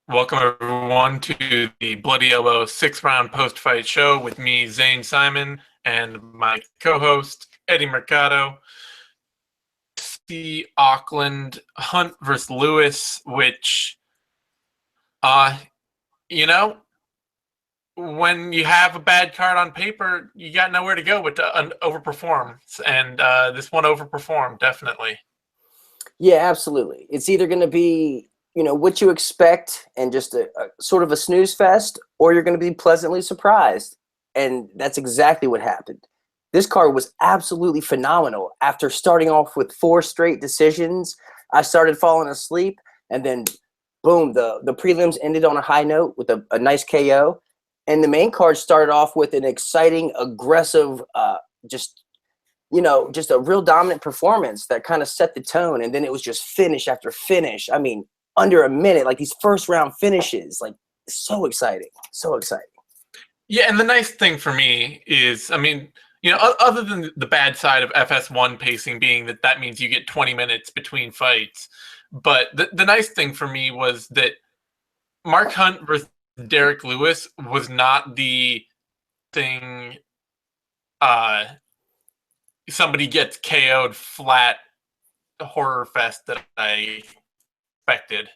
Welcome everyone to the Bloody Elbow 6 round post-fight show with me, Zane Simon, and my co-host Eddie Mercado. UFC Auckland Hunt versus Lewis, which, you know, when you have a bad card on paper, you got nowhere to go but to overperform, and this one overperformed definitely. Yeah, absolutely. It's either going to be, what you expect and just a sort of a snooze fest, or you're going to be pleasantly surprised. And that's exactly what happened. This card was absolutely phenomenal. After starting off with 4 straight decisions, I started falling asleep, and then boom, the prelims ended on a high note with a nice KO. And the main card started off with an exciting, aggressive, just a real dominant performance that kind of set the tone. And then it was just finish after finish. I mean, under a minute, like these first round finishes, like so exciting, so exciting. Yeah, and the nice thing for me is, other than the bad side of FS1 pacing being that means you get 20 minutes between fights, but the nice thing for me was that Mark Hunt versus Derrick Lewis was not the thing somebody gets KO'd flat horror fest that I expected.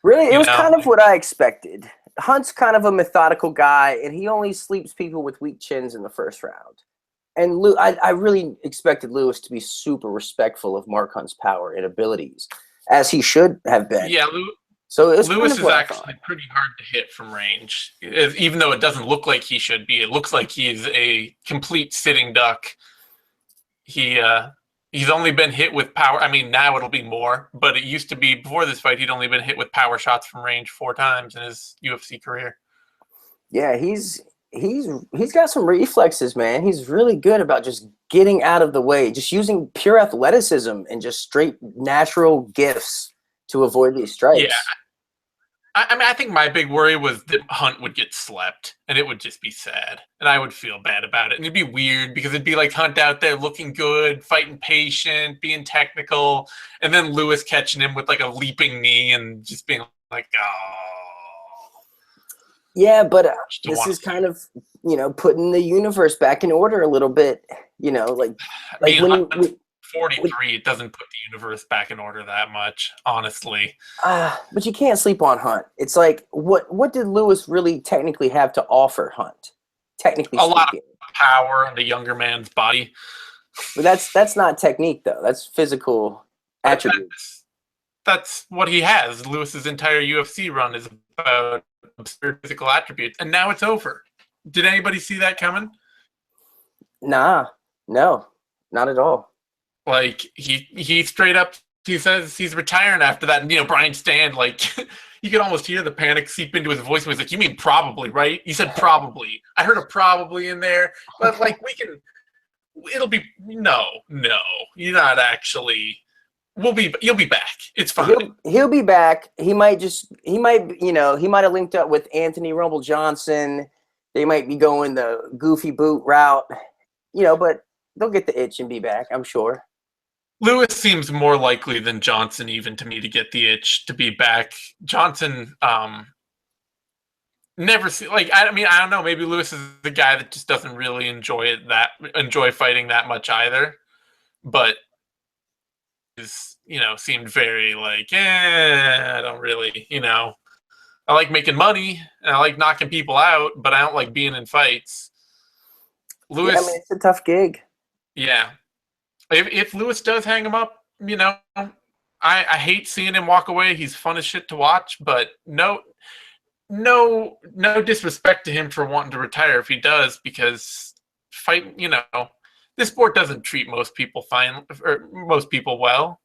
Really, it was kind of what I expected. Hunt's kind of a methodical guy, and he only sleeps people with weak chins in the first round. And I really expected Lewis to be super respectful of Mark Hunt's power and abilities, as he should have been. Yeah, so it was Lewis is actually pretty hard to hit from range, even though it doesn't look like he should be. It looks like he is a complete sitting duck. He's only been hit with power. I mean, now it'll be more, but it used to be before this fight, he'd only been hit with power shots from range 4 times in his UFC career. Yeah, he's got some reflexes, man. He's really good about just getting out of the way, just using pure athleticism and just straight natural gifts to avoid these strikes. Yeah. I think my big worry was that Hunt would get slept, and it would just be sad, and I would feel bad about it, and it'd be weird because it'd be like Hunt out there looking good, fighting patient, being technical, and then Lewis catching him with like a leaping knee and just being like, oh. Yeah, but this is kind of, putting the universe back in order a little bit, like when you 43, it doesn't put the universe back in order that much, honestly. But you can't sleep on Hunt. It's like, what did Lewis really technically have to offer Hunt? Technically speaking, a lot of power on the younger man's body. But that's not technique, though. That's physical attributes. That's what he has. Lewis's entire UFC run is about absurd physical attributes, and now it's over. Did anybody see that coming? No, not at all. Like he straight up, he says he's retiring after that. And, Brian Stand, like, you could almost hear the panic seep into his voice. He was like, "You mean probably, right?" He said probably. I heard a probably in there, but like it'll be no. You're not actually. You'll be back. It's fine. He'll be back. He might have linked up with Anthony Rumble Johnson. They might be going the goofy boot route, but they'll get the itch and be back, I'm sure. Lewis seems more likely than Johnson, even to me, to get the itch to be back. Johnson, never see. Like, I don't know. Maybe Lewis is the guy that just doesn't really enjoy fighting that much either. But is seemed very like, I don't really, I like making money and I like knocking people out, but I don't like being in fights. Lewis, it's a tough gig. Yeah. If Lewis does hang him up, I hate seeing him walk away. He's fun as shit to watch, but no disrespect to him for wanting to retire if he does, because this sport doesn't treat most people fine, or most people well.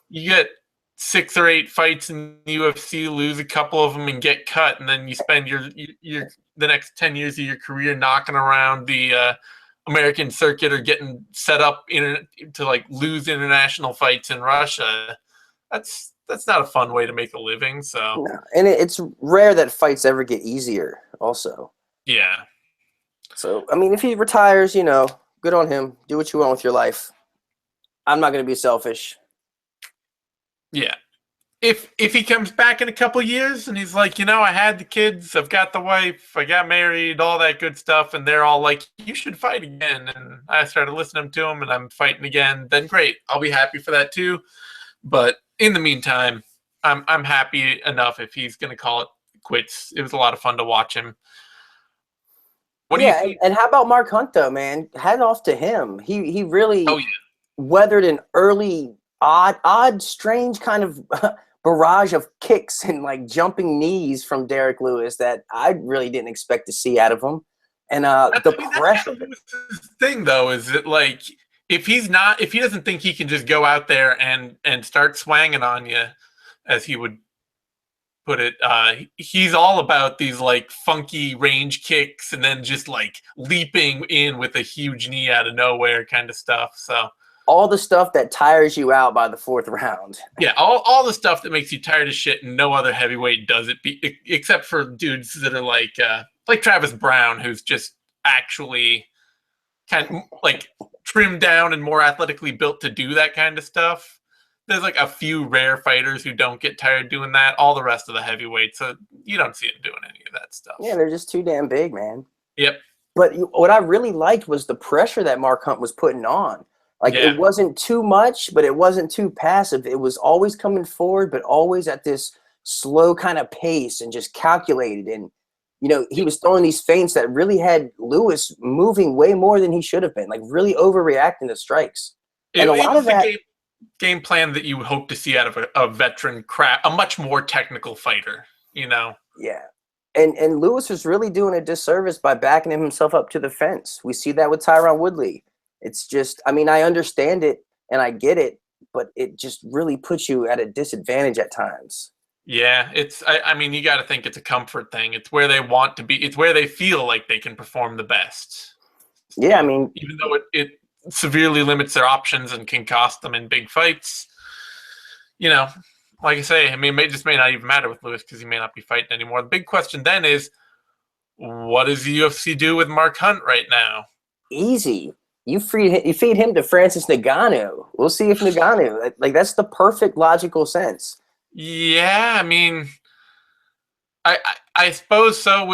You get 6 or 8 fights in the UFC, lose a couple of them and get cut, and then you spend the next 10 years of your career knocking around the American circuit or getting set up to like lose international fights in Russia. That's not a fun way to make a living. So, no. And it's rare that fights ever get easier also. Yeah. So, if he retires, good on him. Do what you want with your life. I'm not going to be selfish. Yeah. if he comes back in a couple years and he's like, I had the kids, I've got the wife, I got married, all that good stuff, and they're all like, you should fight again, and I started listening to him and I'm fighting again, then great. I'll be happy for that too. But in the meantime, I'm happy enough if he's gonna call it quits. It was a lot of fun to watch him. What do you think? And how about Mark Hunt though, man? Hat off to him. He really Oh yeah. weathered an early odd, strange kind of barrage of kicks and like jumping knees from Derrick Lewis that I really didn't expect to see out of him. And the pressure. That's thing though is that like if he doesn't think he can just go out there and start swanging on you, as he would put it, he's all about these like funky range kicks and then just like leaping in with a huge knee out of nowhere kind of stuff. So all the stuff that tires you out by the fourth round. Yeah, all the stuff that makes you tired of shit, and no other heavyweight does it, except for dudes that are like Travis Brown, who's just actually kind of like trimmed down and more athletically built to do that kind of stuff. There's like a few rare fighters who don't get tired doing that. All the rest of the heavyweights, so you don't see them doing any of that stuff. Yeah, they're just too damn big, man. Yep. But what I really liked was the pressure that Mark Hunt was putting on. Like, It wasn't too much, but it wasn't too passive. It was always coming forward, but always at this slow kind of pace and just calculated. And, he was throwing these feints that really had Lewis moving way more than he should have been, like really overreacting to strikes. And a lot of that game plan that you would hope to see out of a veteran a much more technical fighter, Yeah. And Lewis was really doing a disservice by backing himself up to the fence. We see that with Tyron Woodley. It's just, I understand it and I get it, but it just really puts you at a disadvantage at times. Yeah, you got to think it's a comfort thing. It's where they want to be. It's where they feel like they can perform the best. Yeah, even though it severely limits their options and can cost them in big fights, like I say, it just may not even matter with Lewis because he may not be fighting anymore. The big question then is, what does the UFC do with Mark Hunt right now? Easy. You feed him to Francis Ngannou. We'll see if Ngannou, like that's the perfect logical sense. Yeah, I suppose so.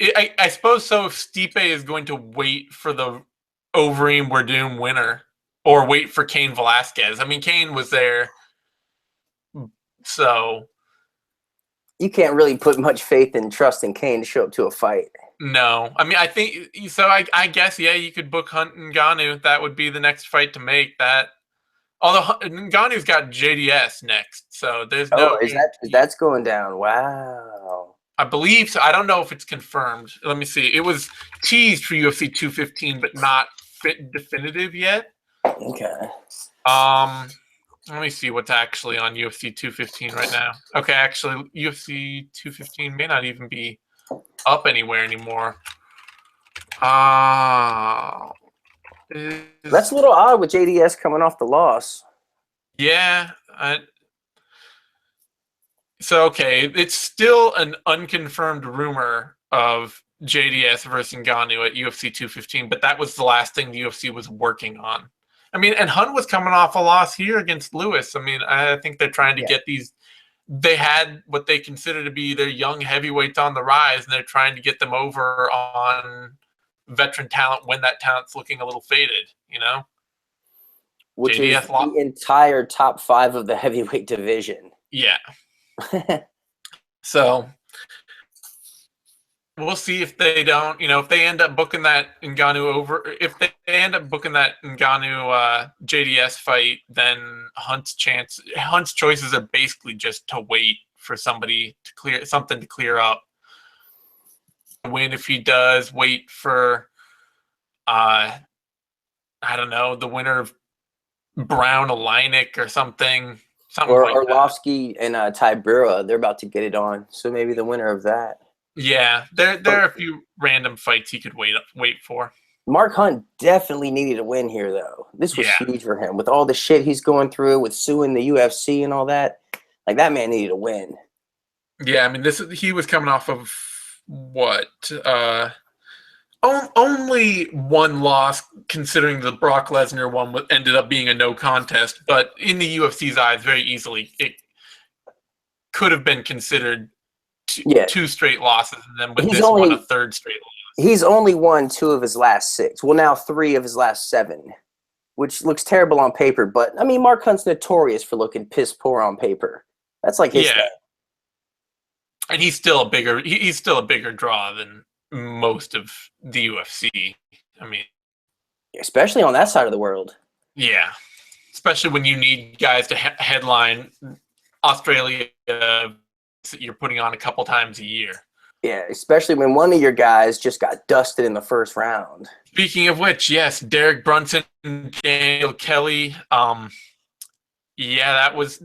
I suppose so. If Stipe is going to wait for the Overeem Werdum winner, or wait for Cain Velasquez. Cain was there, so you can't really put much faith and trust in Cain to show up to a fight. No, I think so. I guess you could book Hunt and Ngannou. That would be the next fight to make. That, although Ngannou's got JDS next, so there's no. Is that's going down? Wow. I believe so. I don't know if it's confirmed. Let me see. It was teased for UFC 215, but not definitive yet. Okay. Let me see what's actually on UFC 215 right now. Okay, actually, UFC 215 may not even be up anywhere anymore. That's a little odd with JDS coming off the loss. Yeah. Okay, it's still an unconfirmed rumor of JDS versus Ngannou at UFC 215, but that was the last thing the UFC was working on. And Hunt was coming off a loss here against Lewis. I think they're trying to get these. They had what they consider to be their young heavyweights on the rise, and they're trying to get them over on veteran talent when that talent's looking a little faded, Which JDS is the entire top 5 of the heavyweight division. Yeah. So we'll see if they don't, if they end up booking that Ngannou over, if they end up booking that Ngannou JDS fight, then Hunt's choices are basically just to wait for something to clear up. Win if he does, wait for, I don't know, the winner of Brown Oleinik or something. Or like Arlovsky and Tybura, they're about to get it on. So maybe the winner of that. Yeah, there are a few random fights he could wait for. Mark Hunt definitely needed a win here, though. This was huge for him. With all the shit he's going through with suing the UFC and all that, like that man needed a win. Yeah, he was coming off of what? Only one loss, considering the Brock Lesnar one ended up being a no contest. But in the UFC's eyes, very easily, could have been considered Yeah, two straight losses, and then with he's this one, a only third straight loss. he's only won 2 of his last 6. Well, now 3 of his last 7, which looks terrible on paper. But I mean, Mark Hunt's notorious for looking piss poor on paper. That's like his Yeah, thing. and he's still a bigger draw than most of the UFC. I mean, Especially on that side of the world. yeah, especially when you need guys to headline Australia that you're putting on a couple times a year. Yeah, especially when one of your guys just got dusted in the first round. Speaking of which, yes, Derek Brunson and Daniel Kelly. Yeah, that was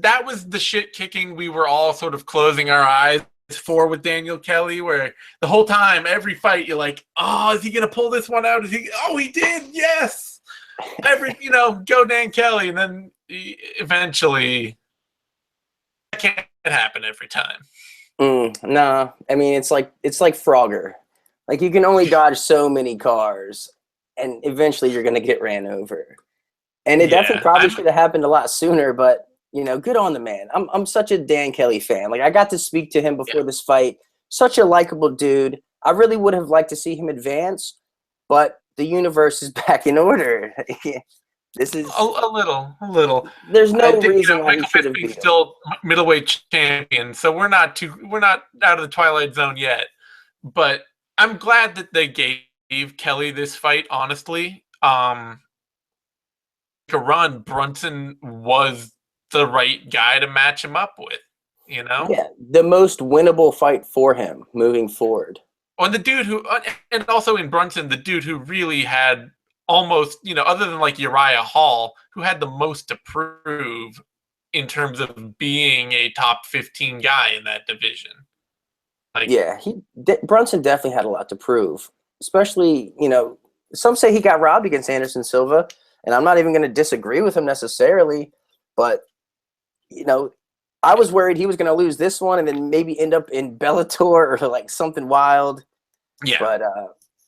the shit kicking we were all sort of closing our eyes for with Daniel Kelly, where the whole time, every fight, you're like, oh, is he gonna pull this one out? Oh, he did, yes. Go Dan Kelly, and then eventually, that can't happen every time. Nah, I mean it's like Frogger. Like you can only dodge so many cars, and eventually you're gonna get ran over. And it definitely probably should have happened a lot sooner, but good on the man. I'm such a Dan Kelly fan. Like I got to speak to him before this fight. Such a likable dude. I really would have liked to see him advance, but the universe is back in order. This is a little. There's no reason why he Michael should have Bisping's beat him. still middleweight champion, so we're not out of the twilight zone yet. But I'm glad that they gave Kelly this fight. Honestly, a run, Brunson was the right guy to match him up with. Yeah, the most winnable fight for him moving forward. And the dude who, and also in Brunson, the dude who really had almost, other than like Uriah Hall, who had the most to prove in terms of being a top 15 guy in that division. Brunson definitely had a lot to prove, especially, some say he got robbed against Anderson Silva, and I'm not even going to disagree with him necessarily, but, I was worried he was going to lose this one and then maybe end up in Bellator or like something wild. Yeah. But,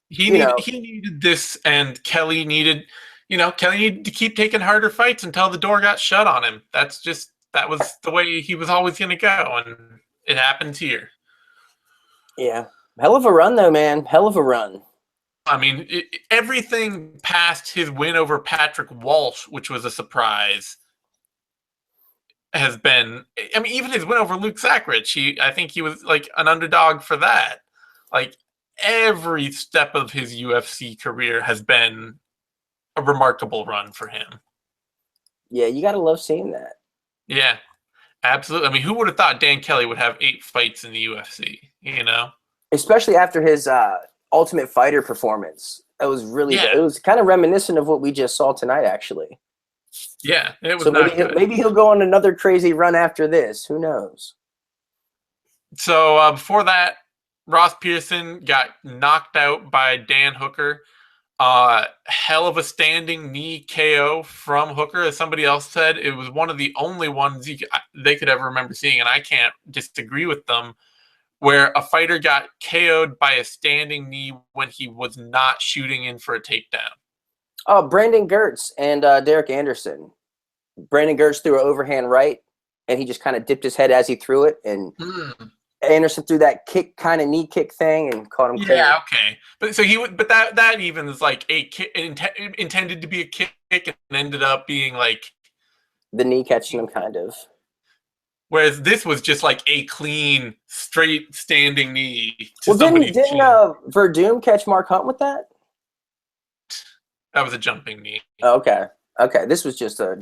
he needed this, and Kelly needed to keep taking harder fights until the door got shut on him. That was the way he was always going to go, and it happens here. Yeah. Hell of a run, though, man. Hell of a run. I mean, everything past his win over Patrick Walsh, which was a surprise, has been. I mean, even his win over Luke Sackrich, I think he was like an underdog for that. Like, every step of his UFC career has been a remarkable run for him. Yeah, you gotta love seeing that. Yeah, absolutely. I mean, who would have thought Dan Kelly would have 8 fights in the UFC? Especially after his Ultimate Fighter performance. It was really good. It was kind of reminiscent of what we just saw tonight, actually. Yeah, it was. So maybe he'll go on another crazy run after this. Who knows? So before that, Ross Pearson got knocked out by Dan Hooker. Hell of a standing knee KO from Hooker. As somebody else said, it was one of the only ones they could ever remember seeing, and I can't disagree with them, where a fighter got KO'd by a standing knee when he was not shooting in for a takedown. Oh, Brandon Gertz and Derek Anderson. Brandon Gertz threw an overhand right, and he just kind of dipped his head as he threw it, and Anderson threw that kick, kind of knee kick thing, and caught him. Yeah, okay, but that even is like a kick intended to be a kick, and ended up being like the knee catching him, kind of. Whereas this was just like a clean, straight standing knee. Well, didn't Verdum catch Mark Hunt with that? That was a jumping knee. Oh, okay. This was just a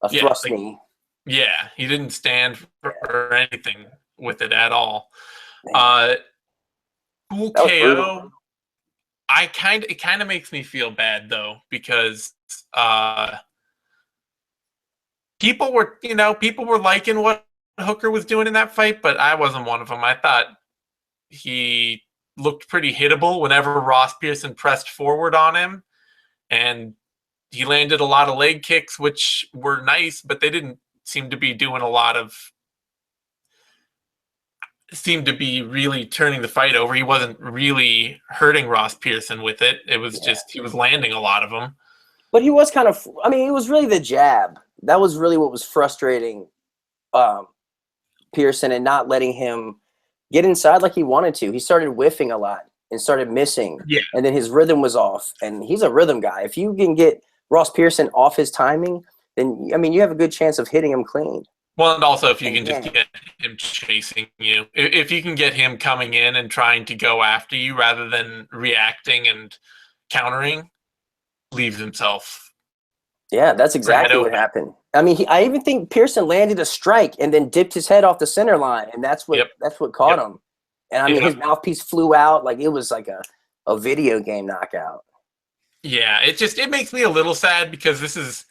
thrust knee. Yeah, he didn't stand for anything with it at all. Cool KO. It kind of makes me feel bad though, because people were liking what Hooker was doing in that fight, but I wasn't one of them. I thought he looked pretty hittable whenever Ross Pearson pressed forward on him, and he landed a lot of leg kicks, which were nice, but they didn't seem to be doing seemed to be really turning the fight over. He wasn't really hurting Ross Pearson with it. It was just he was landing a lot of them. But he was kind of, it was really the jab. That was really what was frustrating Pearson and not letting him get inside like he wanted to. He started whiffing a lot and started missing. Yeah. And then his rhythm was off. And he's a rhythm guy. If you can get Ross Pearson off his timing, then, I mean, you have a good chance of hitting him clean. Well, and also if you can just get him chasing you, if you can get him coming in and trying to go after you rather than reacting and countering, leaves himself. Yeah, that's exactly what happened. I mean, I even think Pearson landed a strike and then dipped his head off the center line, and that's what caught him. And I mean, his mouthpiece flew out like it was like a video game knockout. Yeah, it makes me a little sad because this is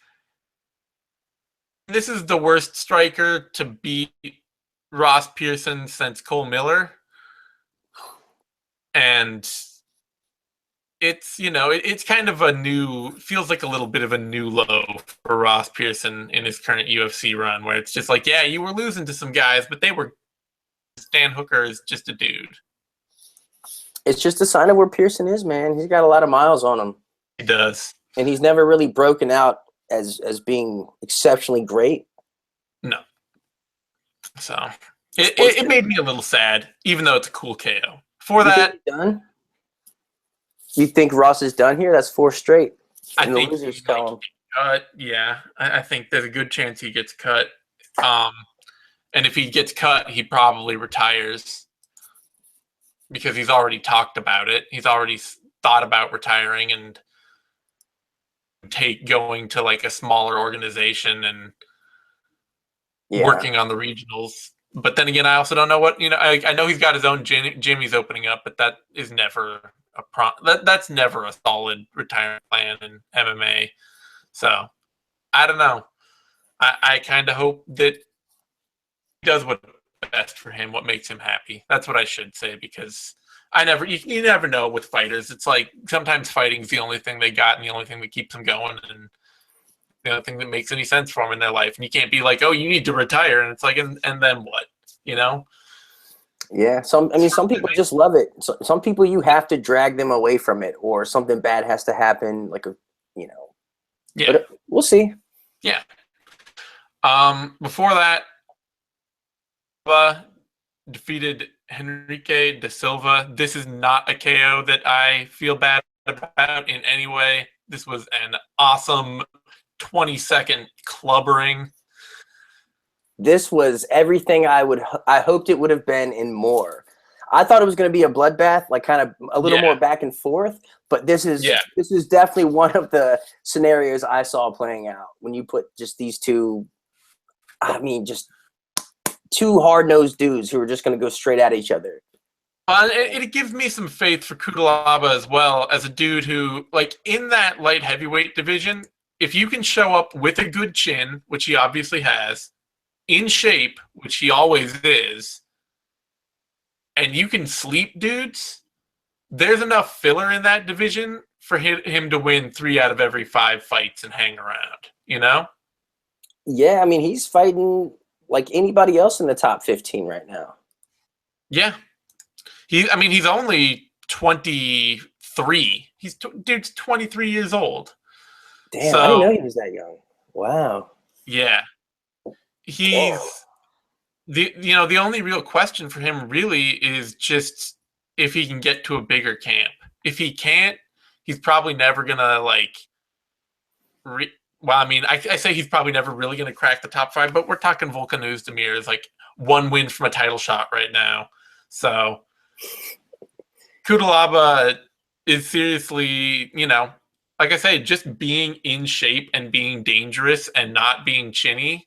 the worst striker to beat Ross Pearson since Cole Miller. And it's, it's kind of feels like a little bit of a new low for Ross Pearson in his current UFC run, where it's just like, yeah, you were losing to some guys, but Dan Hooker is just a dude. It's just a sign of where Pearson is, man. He's got a lot of miles on him. He does. And he's never really broken out as being exceptionally great. No. So it made me a little sad, even though it's a cool KO. For that, done. You think Ross is done here? That's 4 straight. I think he's cut. Yeah, I think there's a good chance he gets cut. And if he gets cut, he probably retires because he's already talked about it. He's already thought about retiring and going to like a smaller organization and working on the regionals. But then again, I also don't know what, I know he's got his own gym he's opening up, but that is never that's never a solid retirement plan in MMA. So I don't know. I kind of hope that he does what's best for him, what makes him happy. That's what I should say, because you never know with fighters. It's like sometimes fighting's the only thing they got and the only thing that keeps them going and the only thing that makes any sense for them in their life. And you can't be like, oh, you need to retire. And it's like, and then what, Yeah, some people just love it. Some people you have to drag them away from it, or something bad has to happen, Yeah, but we'll see. Yeah. Before that, defeated Henrique de Silva. This is not a KO that I feel bad about in any way. This was an awesome 20-second clubbering. This was everything I hoped it would have been and more. I thought it was going to be a bloodbath, like kind of a little more back and forth, but this is definitely one of the scenarios I saw playing out when you put just these two, just two hard-nosed dudes who are just going to go straight at each other. It gives me some faith for Cutelaba as well, as a dude who, like, in that light heavyweight division, if you can show up with a good chin, which he obviously has, in shape, which he always is, and you can sleep dudes, there's enough filler in that division for him to win 3 out of every 5 fights and hang around, Yeah, he's fighting like anybody else in the top 15 right now. Yeah. He's only 23. Dude's 23 years old. Damn, I didn't know he was that young. Wow. Yeah. He's the only real question for him really is just if he can get to a bigger camp. If he can't, he's probably never gonna I say he's probably never really gonna crack the top 5, but we're talking Volkan Oezdemir is like 1 win from a title shot right now. So Cutelaba is seriously, like I say, just being in shape and being dangerous and not being chinny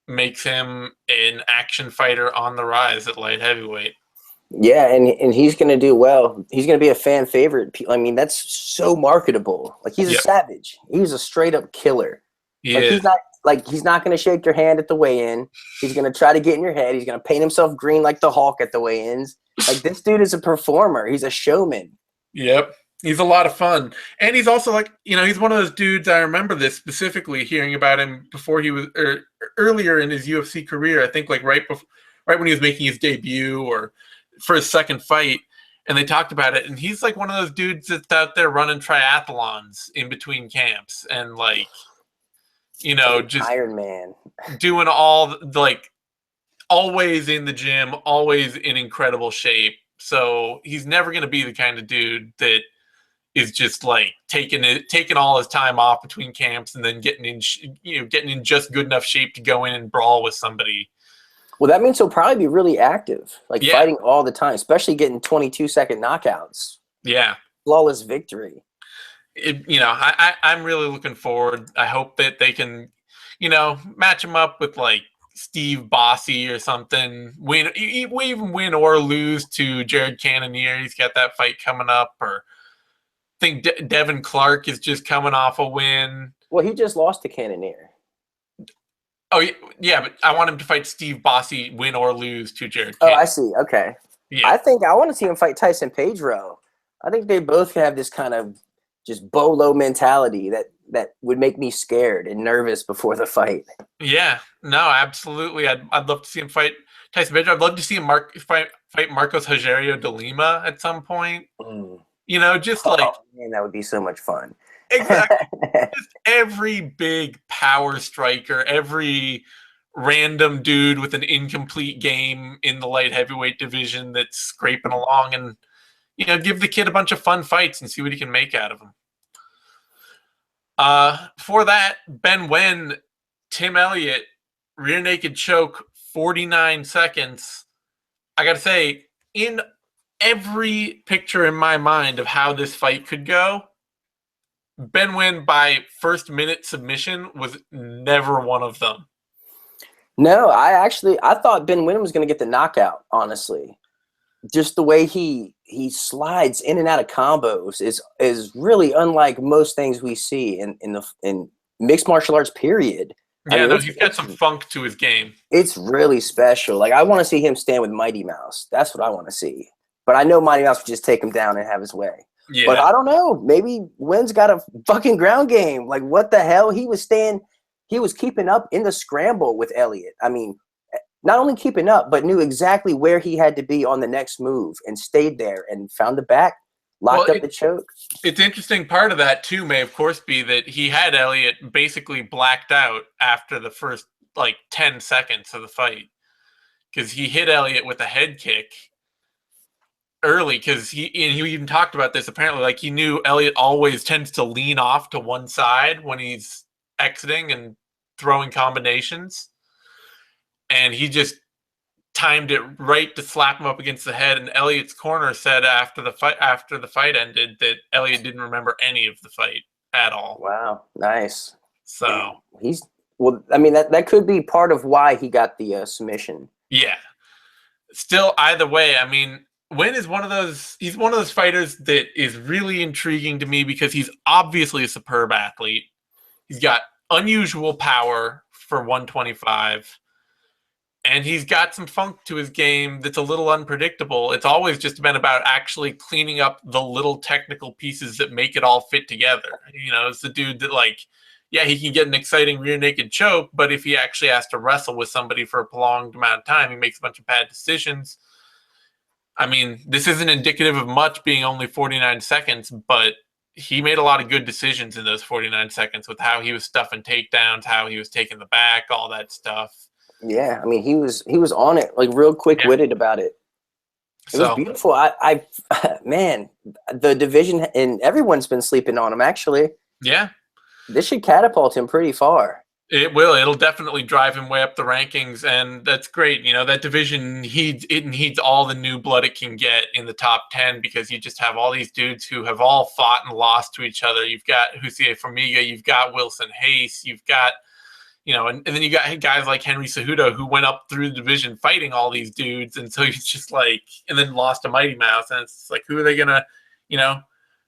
makes him an action fighter on the rise at light heavyweight. Yeah, and he's going to do well. He's going to be a fan favorite. That's so marketable. Like, he's a savage. He's a straight up killer. He's not going to shake your hand at the weigh-in. He's going to try to get in your head. He's going to paint himself green like the Hulk at the weigh-ins. Like, this dude is a performer. He's a showman. Yep. He's a lot of fun. And he's also he's one of those dudes, I remember this specifically, hearing about him before he was, or earlier in his UFC career, I think right when he was making his debut or for his second fight, and they talked about it. And he's like one of those dudes that's out there running triathlons in between camps and just Iron Man, doing all always in the gym, always in incredible shape. So he's never going to be the kind of dude that is just like taking all his time off between camps and then getting in just good enough shape to go in and brawl with somebody. Well, that means he'll probably be really active, like Yeah. fighting all the time, especially getting 22-second knockouts. Yeah. Flawless victory. I'm really looking forward. I hope that they can, match him up with like Steve Bossy or something. We even win or lose to Jared Cannonier. He's got that fight coming up. Or I think Devin Clark is just coming off a win. Well, he just lost to Cannonier. Oh, yeah, but I want him to fight Steve Bossy, win or lose to Jared Oh, Cannonier. I see. Okay. Yeah. I think I want to see him fight Tyson Pedro. I think they both have this kind of just bolo mentality that would make me scared and nervous before the fight. Yeah, no, absolutely. I'd love to see him fight Tyson Pedro. I'd love to see him fight Marcos Rogerio de Lima at some point. Just like man, that would be so much fun. Exactly. Just every big power striker, every random dude with an incomplete game in the light heavyweight division that's scraping along, and give the kid a bunch of fun fights and see what he can make out of them. For that, Ben Wen, Tim Elliott, rear naked choke, 49 seconds. I gotta say, in every picture in my mind of how this fight could go, Ben Wen by first minute submission was never one of them. No, I thought Ben Wen was going to get the knockout, honestly. Just the way he slides in and out of combos is really unlike most things we see in mixed martial arts, period. Yeah, he's got some funk to his game. It's really special. Like, I want to see him stand with Mighty Mouse. That's what I want to see. But I know Mighty Mouse would just take him down and have his way. Yeah. But I don't know. Maybe Wen's got a fucking ground game. Like, what the hell? He was keeping up in the scramble with Elliott. I mean, not only keeping up, but knew exactly where he had to be on the next move and stayed there and found the back, locked up the choke. It's interesting. Part of that, too, may, of course, be that he had Elliott basically blacked out after the first, 10 seconds of the fight. Because he hit Elliott with a head kick early, because he even talked about this, apparently. He knew Elliott always tends to lean off to one side when he's exiting and throwing combinations. And he just timed it right to slap him up against the head. And Elliott's corner said after the fight ended that Elliott didn't remember any of the fight at all. Wow, nice. So that could be part of why he got the submission. Yeah. Still, either way, I mean, Wen is he's one of those fighters that is really intriguing to me because he's obviously a superb athlete. He's got unusual power for 125. And he's got some funk to his game that's a little unpredictable. It's always just been about actually cleaning up the little technical pieces that make it all fit together. It's the dude that he can get an exciting rear naked choke, but if he actually has to wrestle with somebody for a prolonged amount of time, he makes a bunch of bad decisions. I mean, this isn't indicative of much being only 49 seconds, but he made a lot of good decisions in those 49 seconds with how he was stuffing takedowns, how he was taking the back, all that stuff. Yeah, I mean, he was on it, real quick-witted about it. It was beautiful. Man, the division, and everyone's been sleeping on him, actually. Yeah. This should catapult him pretty far. It will. It'll definitely drive him way up the rankings, and that's great. That division needs all the new blood it can get in the top 10 because you just have all these dudes who have all fought and lost to each other. You've got Hussein Formiga, you've got Wilson Hayes, you've got and then you got guys like Henry Cejudo who went up through the division fighting all these dudes, and so he's just and then lost to Mighty Mouse, and it's who are they gonna,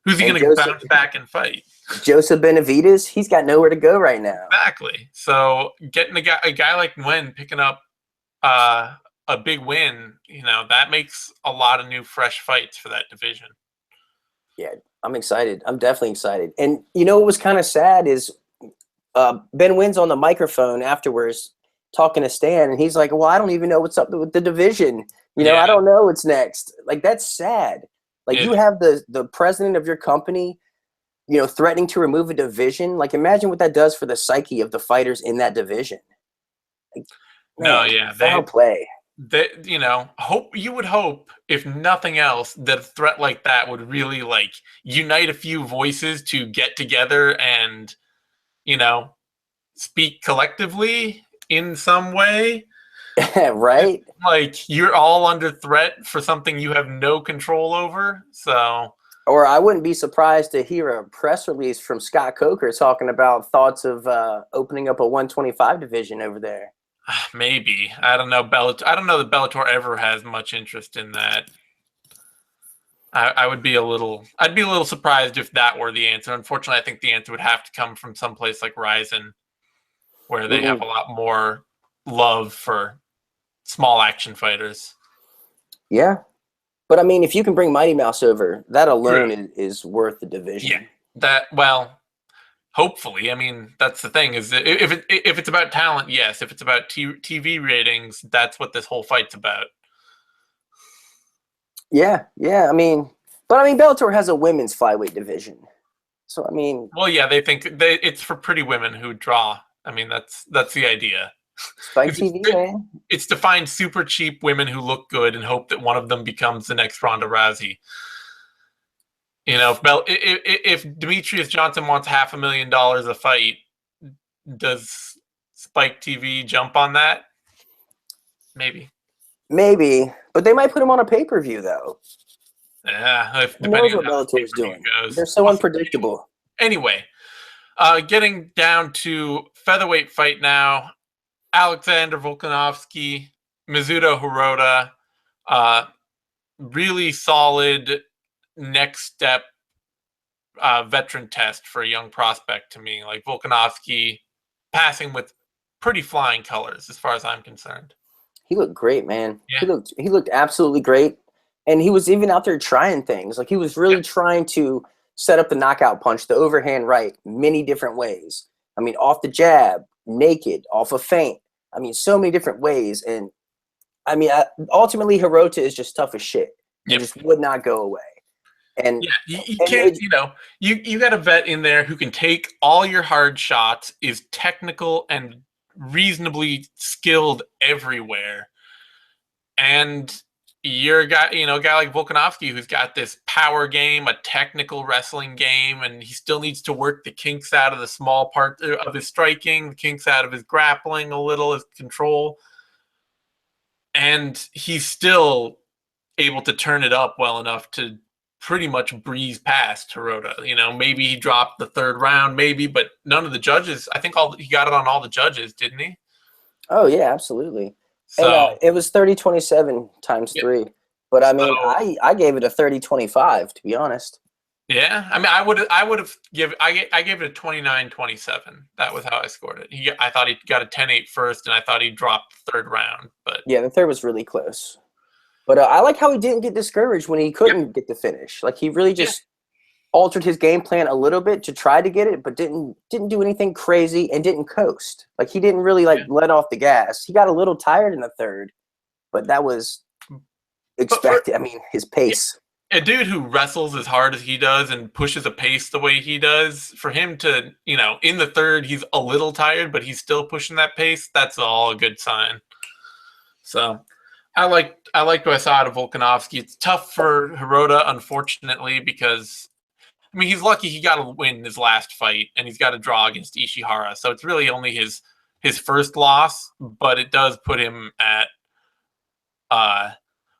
who's he gonna bounce back and fight? Joseph Benavidez, he's got nowhere to go right now. Exactly. So getting a guy like Wen picking up a big win, that makes a lot of new fresh fights for that division. Yeah, I'm excited. I'm definitely excited. And what was kind of sad is Ben Wen's on the microphone afterwards talking to Stan, and he's like, well, I don't even know what's up with the division. I don't know what's next. That's sad. You have the president of your company, threatening to remove a division. Imagine what that does for the psyche of the fighters in that division. No, Man, yeah, foul play. you would hope, if nothing else, that a threat like that would really like unite a few voices to get together and, you know, speak collectively in some way. Right? Like you're all under threat for something you have no control over. So Or I wouldn't be surprised to hear a press release from Scott Coker talking about thoughts of opening up a 125 division over there. maybe, I don't know. I don't know that Bellator ever has much interest in that. I'd be a little surprised if that were the answer. Unfortunately, I think the answer would have to come from someplace like Ryzen, where they have a lot more love for small action fighters. Yeah. But I mean, if you can bring Mighty Mouse over, that alone True. is worth the division. Yeah, hopefully. I mean, that's the thing, is that if it's about talent, yes. If it's about TV ratings, that's what this whole fight's about. Yeah, yeah. But Bellator has a women's flyweight division, so I mean, Well, yeah, they think it's for pretty women who draw. I mean, that's the idea. Spike TV, man. It's to find super cheap women who look good and hope that one of them becomes the next Ronda Rousey. You know, if Demetrious Johnson wants $500,000 a fight, does Spike TV jump on that? Maybe. Maybe, but they might put him on a pay-per-view though. Yeah, Who knows what Bellator's doing? They're so unpredictable. Anyway, getting down to featherweight fight now. Alexander Volkanovski, Mizuto Hirota, really solid next step veteran test for a young prospect to me. Like Volkanovski passing with pretty flying colors as far as I'm concerned. He looked great, man. Yeah. He looked absolutely great. And he was even out there trying things. Like he was really trying to set up the knockout punch, the overhand right, many different ways. I mean, off the jab, naked, off a feint. I mean, so many different ways. And I mean, ultimately, Hirota is just tough as shit. He just would not go away. And yeah, you can't, you got a vet in there who can take all your hard shots, is technical and reasonably skilled everywhere. And you're a guy like Volkanovski who's got this power game, a technical wrestling game, and he still needs to work the kinks out of the small part of his striking, the kinks out of his grappling a little, his control. And he's still able to turn it up well enough to pretty much breeze past Hirota. Maybe he dropped the third round, maybe, but none of the judges, I think he got it on all the judges, didn't he? Oh, yeah, absolutely. So, and it was 30-27 times 3. But I mean, I gave it a 30-25, to be honest. Yeah, I mean, I gave it a 29-27. That was how I scored it. I thought he got a 10-8 first, and I thought he dropped the third round. But yeah, the third was really close. But I like how he didn't get discouraged when he couldn't get the finish. Like he really just altered his game plan a little bit to try to get it, but didn't do anything crazy and didn't coast. Like he didn't really let off the gas. He got a little tired in the third, but that was expected. I mean, his pace. A dude who wrestles as hard as he does and pushes a pace the way he does, for him to, in the third, he's a little tired, but he's still pushing that pace. That's all a good sign. So I liked what I saw out of Volkanovski. It's tough for Hirota, unfortunately, because he's lucky he got to win his last fight, and he's got to draw against Ishihara. So it's really only his first loss, but it does put him at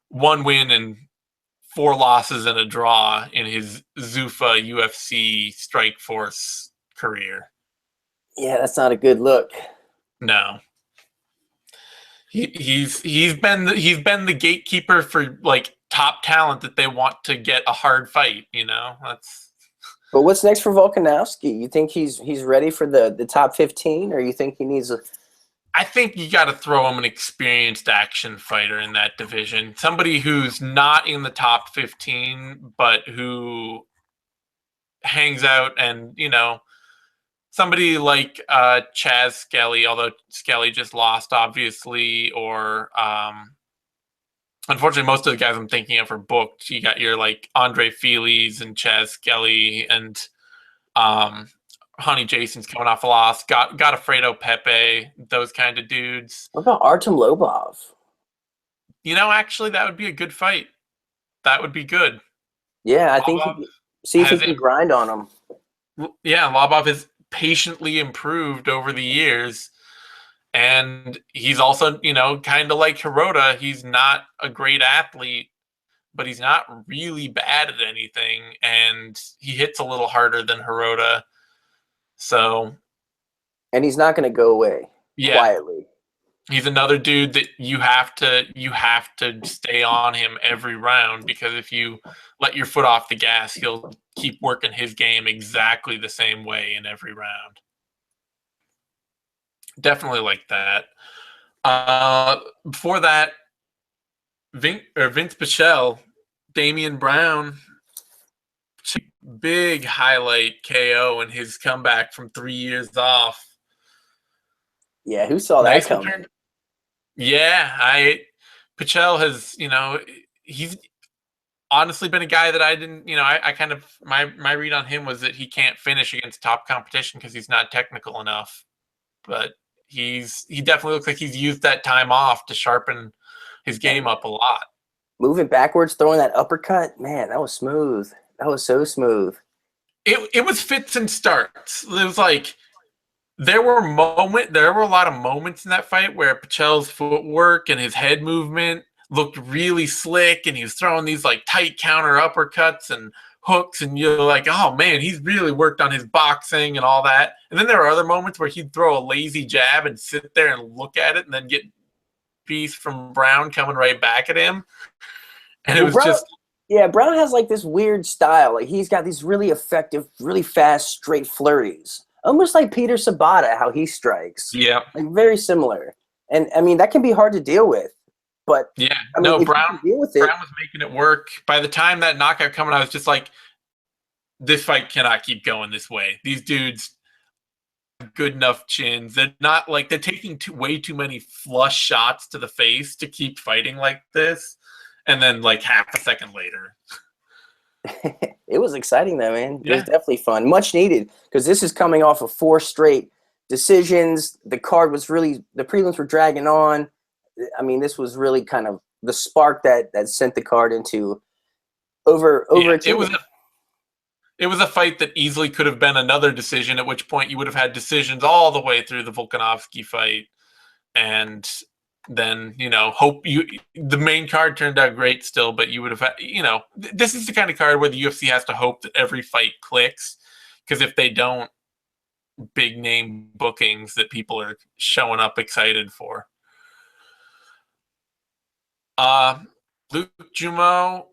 1 win and 4 losses and a draw in his Zuffa UFC Strikeforce career. Yeah, that's not a good look. No. He's been the gatekeeper for like top talent that they want to get a hard fight, That's. But what's next for Volkanovski? You think he's ready for the top 15, or you think he needs a? I think you got to throw him an experienced action fighter in that division. Somebody who's not in the top 15, but who hangs out and, somebody like Chaz Skelly, although Skelly just lost, obviously, or unfortunately, most of the guys I'm thinking of are booked. You got your like Andre Feliz and Chaz Skelly and Honey Jason's coming off a loss. Got Alfredo Pepe, those kind of dudes. What about Artem Lobov? Actually, that would be a good fight. That would be good. Yeah, I think Lobov see if he can grind on him. Yeah, Lobov has patiently improved over the years. And he's also, kind of like Hirota. He's not a great athlete, but he's not really bad at anything. And he hits a little harder than Hirota. So. And he's not going to go away quietly. He's another dude that you have to stay on him every round, because if you let your foot off the gas, he'll keep working his game exactly the same way in every round. Definitely like that. Before that, Vince Pichel, Damian Brown, big highlight KO in his comeback from 3 years off. Yeah, who saw that coming? Yeah, Pichel has, he's honestly been a guy that I didn't, I kind of, my read on him was that he can't finish against top competition because he's not technical enough. But he definitely looks like he's used that time off to sharpen his game up a lot. Moving backwards, throwing that uppercut, man, that was smooth. That was so smooth. It was fits and starts. It was like there were a lot of moments in that fight where Pichel's footwork and his head movement looked really slick, and he was throwing these like tight counter uppercuts and hooks, and you're like, oh man, he's really worked on his boxing and all that. And then there are other moments where he'd throw a lazy jab and sit there and look at it, and then get piece from Brown coming right back at him. And it was Brown has like this weird style. Like he's got these really effective, really fast, straight flurries. Almost like Peter Sabata, how he strikes. Yeah. Like very similar. And I mean, that can be hard to deal with. But yeah, Brown was making it work. By the time that knockout coming, I was just like, this fight cannot keep going this way. These dudes have good enough chins. They're not like, they're taking way too many flush shots to the face to keep fighting like this. And then like half a second later. It was exciting though, man. Yeah. It was definitely fun. Much needed, because this is coming off of 4 straight decisions. The card was the prelims were dragging on. I mean, this was really kind of the spark that sent the card into over. Yeah, it was a fight that easily could have been another decision, at which point you would have had decisions all the way through the Volkanovski fight. And then, the main card turned out great still, but you would have had, this is the kind of card where the UFC has to hope that every fight clicks, because if they don't, big name bookings that people are showing up excited for. Luke Jumeau,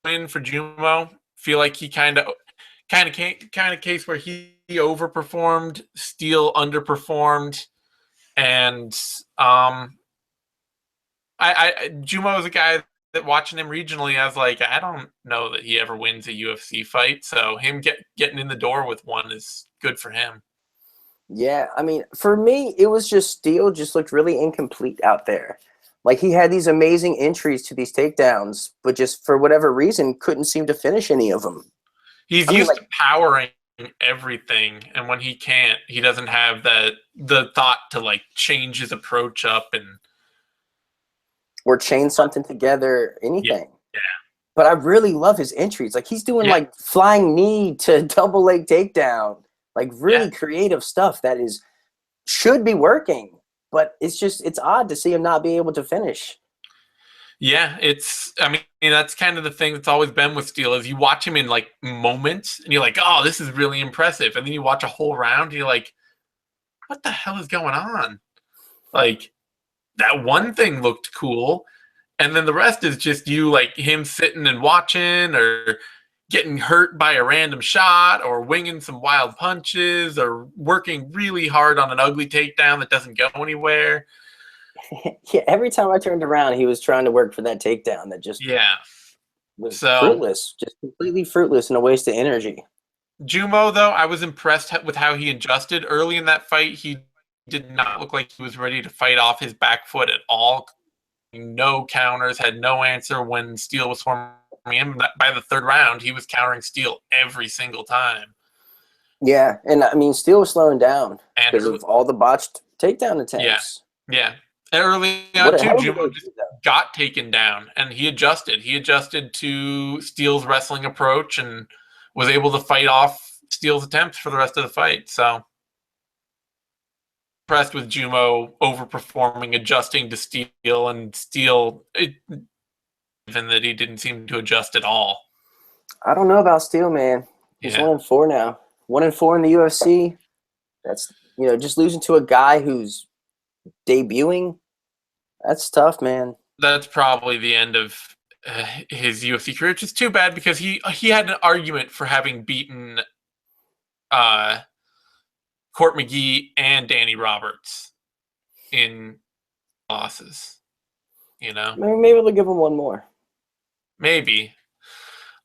win for Jumeau. Feel like he kind of case where he overperformed, Steele underperformed, and Jumeau is a guy that, watching him regionally, I was like, I don't know that he ever wins a UFC fight, so him getting in the door with one is good for him. Yeah, I mean, for me, it was just Steele just looked really incomplete out there. Like he had these amazing entries to these takedowns, but just for whatever reason couldn't seem to finish any of them. He's used to powering everything, and when he can't, he doesn't have the thought to like change his approach up or chain something together, anything. Yeah. But I really love his entries. Like he's doing like flying knee to double leg takedown, like really creative stuff that should be working. But it's odd to see him not be able to finish. Yeah, that's kind of the thing that's always been with Steele, is you watch him in like moments and you're like, oh, this is really impressive. And then you watch a whole round and you're like, what the hell is going on? Like that one thing looked cool. And then the rest is just you, like him sitting and watching, or getting hurt by a random shot, or winging some wild punches, or working really hard on an ugly takedown that doesn't go anywhere. Yeah, every time I turned around, he was trying to work for that takedown that just was fruitless, just completely fruitless and a waste of energy. Jumeau, though, I was impressed with how he adjusted early in that fight. He did not look like he was ready to fight off his back foot at all. No counters, had no answer when Steele was forming him. By the third round, he was countering Steele every single time. Yeah, and I mean, Steele was slowing down And because of all the botched takedown attempts. yeah. And early What on, a too, hell of a Jumo just debut, though. got taken down, and he adjusted. He adjusted to Steele's wrestling approach and was able to fight off Steele's attempts for the rest of the fight. So impressed with Jumo overperforming, adjusting to Steele, and Steele, even that he didn't seem to adjust at all. I don't know about Steele, man. He's 1-4 now. 1-4 in the UFC. That's, just losing to a guy who's debuting. That's tough, man. That's probably the end of his UFC career, which is too bad because he had an argument for having beaten Court McGee and Danny Roberts in losses. Maybe they'll give him one more. Maybe.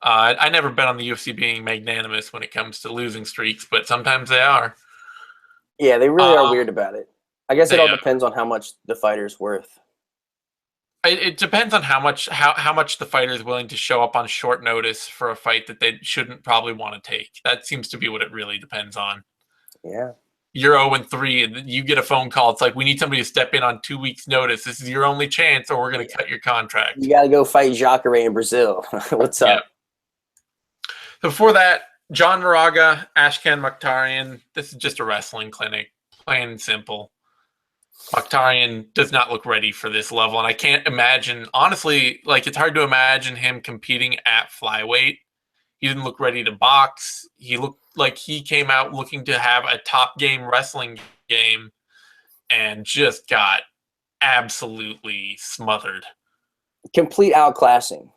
I never bet on the UFC being magnanimous when it comes to losing streaks, but sometimes they are. Yeah, they really are weird about it. I guess it all depends on how much the fighter's worth. It depends on how much the fighter is willing to show up on short notice for a fight that they shouldn't probably want to take. That seems to be what it really depends on. Yeah. You're 0-3, and you get a phone call. It's like, we need somebody to step in on 2 weeks' notice. This is your only chance, or we're going to cut your contract. You got to go fight Jacare in Brazil. What's up? Yep. So before that, John Moraga, Ashkan Mokhtarian. This is just a wrestling clinic, plain and simple. Mokhtarian does not look ready for this level, and I can't imagine, honestly, it's hard to imagine him competing at flyweight. He didn't look ready to box. He looked like he came out looking to have a top game wrestling game and just got absolutely smothered. Complete outclassing.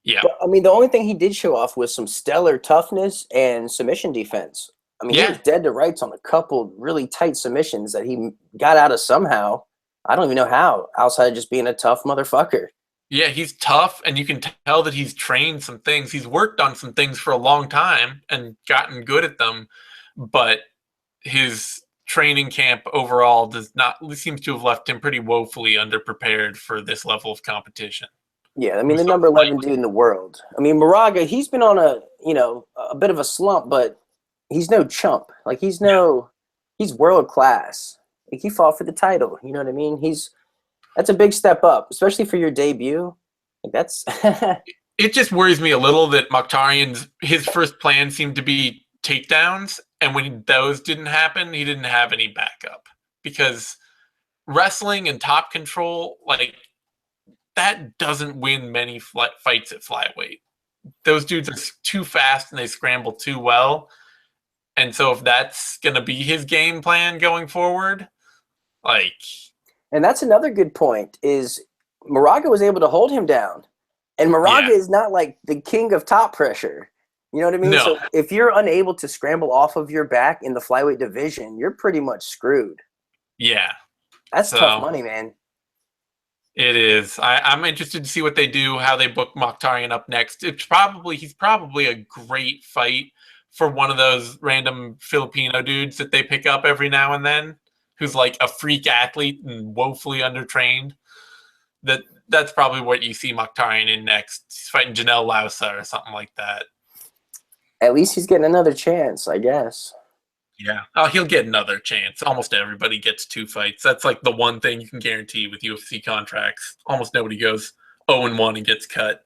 Yeah. But, I mean, the only thing he did show off was some stellar toughness and submission defense. I mean, he was dead to rights on a couple really tight submissions that he got out of somehow. I don't even know how, outside of just being a tough motherfucker. Yeah, he's tough, and you can tell that he's trained some things. He's worked on some things for a long time and gotten good at them, but his training camp overall seems to have left him pretty woefully underprepared for this level of competition. Yeah, I mean, the number 11 dude in the world. I mean, Moraga, he's been on a bit of a slump, but he's no chump. He's world class. He fought for the title. You know what I mean? That's a big step up, especially for your debut. That's It just worries me a little that his first plan seemed to be takedowns, and when those didn't happen, he didn't have any backup. Because wrestling and top control, that doesn't win many fights at flyweight. Those dudes are too fast and they scramble too well. And so if that's going to be his game plan going forward, And that's another good point is Moraga was able to hold him down. And Moraga is not like the king of top pressure. You know what I mean? No. So if you're unable to scramble off of your back in the flyweight division, you're pretty much screwed. Yeah. That's tough money, man. It is. I'm interested to see what they do, how they book Mokhtarian up next. He's probably a great fight for one of those random Filipino dudes that they pick up every now and then, who's like a freak athlete and woefully undertrained. That's probably what you see Mokhtarian in next. He's fighting Janelle Lausa or something like that. At least he's getting another chance, I guess. Yeah. Oh, he'll get another chance. Almost everybody gets 2 fights. That's the one thing you can guarantee with UFC contracts. Almost nobody goes 0-1 and gets cut.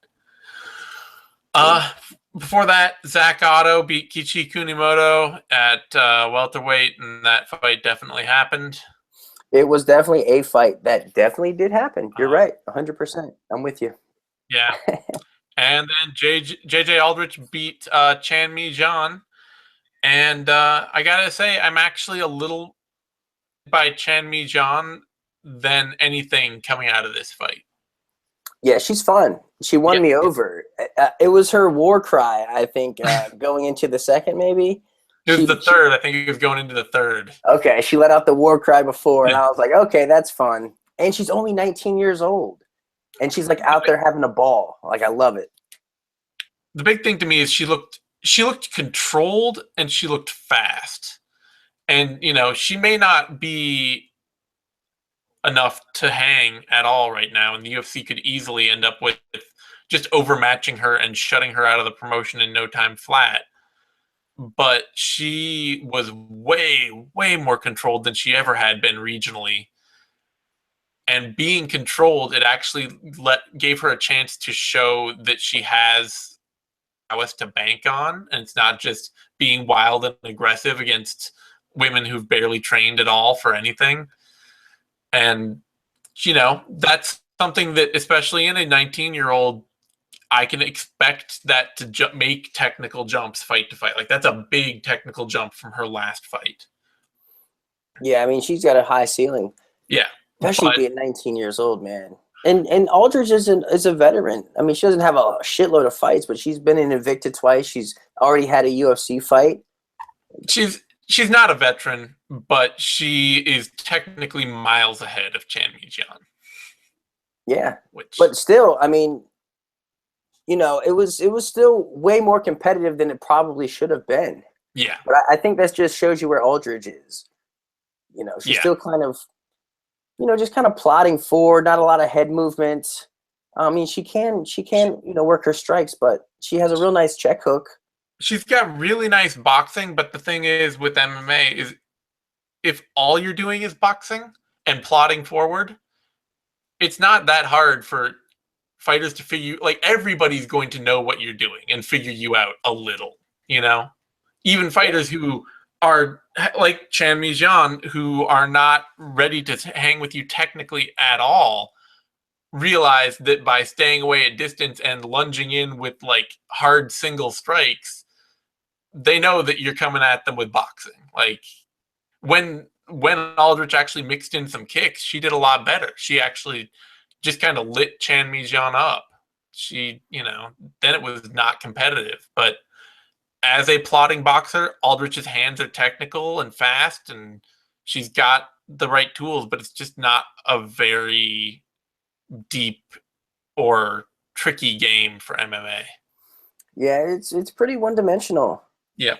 Before that, Zach Otto beat Kichi Kunimoto at welterweight, and that fight definitely happened. It was definitely a fight that definitely did happen. You're right, 100%. I'm with you. Yeah. And then JJ Aldrich beat Chan Mi Jeon. And I gotta say, I'm actually a little by Chan Mi Jeon than anything coming out of this fight. Yeah, she's fun. She won me over. It was her war cry, I think, going into the second, maybe. It was the third. I think it was going into the third. Okay, she let out the war cry before, and I was like, okay, that's fun. And she's only 19 years old. And she's out there having a ball. I love it. The big thing to me is she looked controlled and she looked fast. And, she may not be enough to hang at all right now. And the UFC could easily end up with just overmatching her and shutting her out of the promotion in no time flat. But she was way, way more controlled than she ever had been regionally. And being controlled, it actually gave her a chance to show that she has prowess to bank on, and it's not just being wild and aggressive against women who've barely trained at all for anything. And, that's something that, especially in a 19-year-old, I can expect that to make technical jumps fight to fight. Like, that's a big technical jump from her last fight. Yeah, I mean, she's got a high ceiling. Yeah. Especially being 19 years old, man. And Aldridge is a veteran. I mean, she doesn't have a shitload of fights, but she's been in Invicta twice. She's already had a UFC fight. She's not a veteran, but she is technically miles ahead of Chan Mi-jian. Yeah, but still, I mean, it was still way more competitive than it probably should have been. Yeah, but I think that just shows you where Aldridge is. She's still kind of, just kind of plodding forward. Not a lot of head movement. I mean, she can work her strikes, but she has a real nice check hook. She's got really nice boxing, but the thing is with MMA is if all you're doing is boxing and plodding forward, it's not that hard for fighters to figure, like, everybody's going to know what you're doing and figure you out a little, even fighters who are like Chan Mi-jian, who are not ready to hang with you technically at all, realize that by staying away at distance and lunging in with like hard single strikes, they know that you're coming at them with boxing. Like, when Aldrich actually mixed in some kicks, she did a lot better. She actually just kind of lit Chan Mi-jian up. She, then it was not competitive. But as a plodding boxer, Aldrich's hands are technical and fast, and she's got the right tools, but it's just not a very deep or tricky game for MMA. Yeah, it's pretty one-dimensional. Yeah.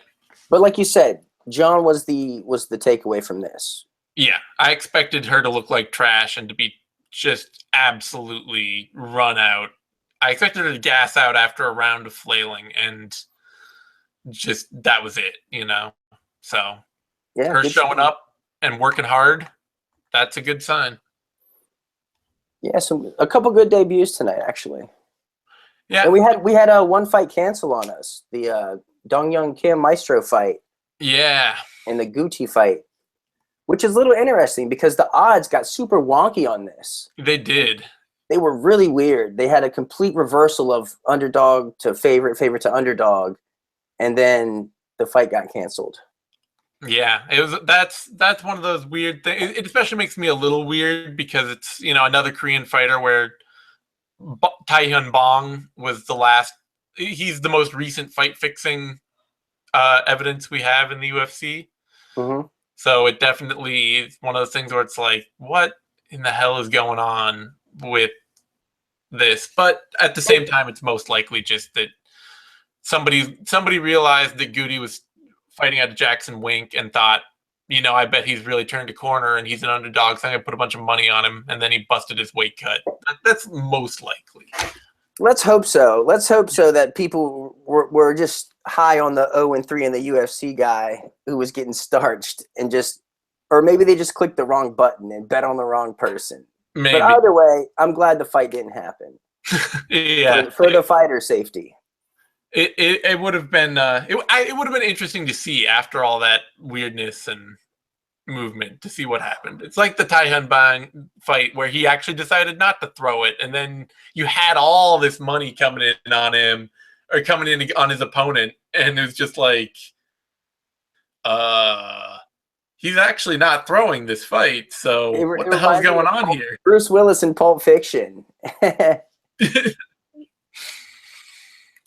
But like you said, John was the takeaway from this. Yeah, I expected her to look like trash and to be just absolutely run out. I expected her to gas out after a round of flailing, and just that was it, So yeah, her showing up and working hard, that's a good sign. Yeah, a couple good debuts tonight, actually. Yeah, and we had a one fight cancel on us, the Dong Young Kim Maestro fight. Yeah, and the Gucci fight, which is a little interesting because the odds got super wonky on this. They did. They were really weird. They had a complete reversal of underdog to favorite to underdog, and then the fight got canceled. Yeah, it was. That's one of those weird things. It especially makes me a little weird because it's another Korean fighter where Tae-hyun Bong was the last. He's the most recent fight fixing evidence we have in the UFC. Mm-hmm. So it definitely is one of those things where it's like, what in the hell is going on with this? But at the same time, it's most likely just that somebody realized that Goody was fighting out of Jackson Wink and thought, I bet he's really turned a corner and he's an underdog, so I'm going to put a bunch of money on him, and then he busted his weight cut. That's most likely. Let's hope so. Let's hope so that people were just high on the 0-3 and the UFC guy who was getting starched and or maybe they just clicked the wrong button and bet on the wrong person. Maybe. But either way, I'm glad the fight didn't happen. Yeah. For the fighter's safety. It would have been it would have been interesting to see after all that weirdness and movement to see what happened. It's like the Tae-hyun Bong fight where he actually decided not to throw it, and then you had all this money coming in on him or coming in on his opponent, and it was just like, he's actually not throwing this fight. So what the hell's going on here? Bruce Willis in Pulp Fiction.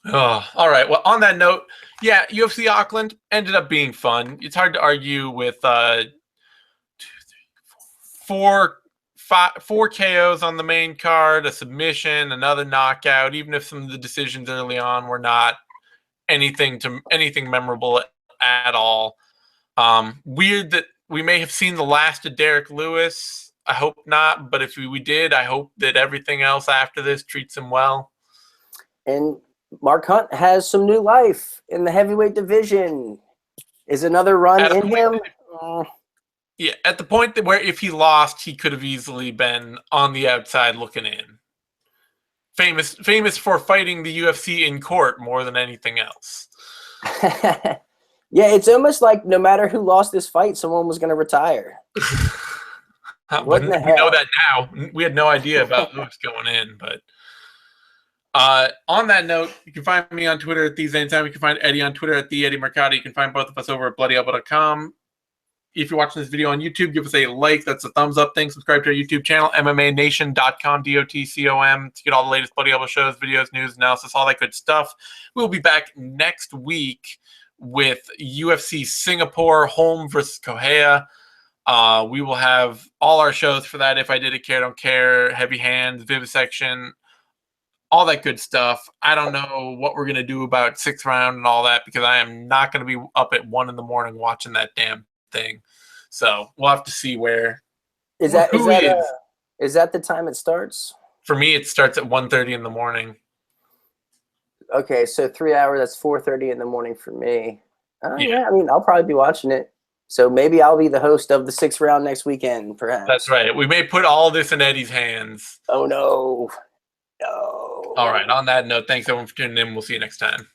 Oh, all right. Well, on that note, yeah, UFC Auckland ended up being fun. It's hard to argue with 4 KOs on the main card, a submission, another knockout. Even if some of the decisions early on were not anything memorable at all. Weird that we may have seen the last of Derrick Lewis. I hope not, but if we did, I hope that everything else after this treats him well. And Mark Hunt has some new life in the heavyweight division. Is another run in him? Yeah, at the point that where if he lost, he could have easily been on the outside looking in. Famous for fighting the UFC in court more than anything else. Yeah, it's almost like no matter who lost this fight, someone was going to retire. What in the hell? We know that now. We had no idea about Lewis going in, but on that note, you can find me on Twitter at TheZaneTime. You can find Eddie on Twitter at TheEddieMercado. You can find both of us over at BloodyElbow.com. If you're watching this video on YouTube, give us a like. That's a thumbs up thing. Subscribe to our YouTube channel, MMANation.com, DOTCOM, to get all the latest Bloody Elbow shows, videos, news, analysis, all that good stuff. We'll be back next week with UFC Singapore, Holm versus Kohea. We will have all our shows for that. If I Did It, Care, Don't Care, Heavy Hands, Vivisection, all that good stuff. I don't know what we're going to do about 6th round and all that because I am not going to be up at 1 a.m. watching that damn thing. So we'll have to see where. Is that the time it starts? For me, it starts at 1:30 in the morning. Okay, so 3 hours, that's 4:30 in the morning for me. Yeah, I mean, I'll probably be watching it. So maybe I'll be the host of the 6th round next weekend, perhaps. That's right. We may put all this in Eddie's hands. Oh, no. No. All right. On that note, thanks everyone for tuning in. We'll see you next time.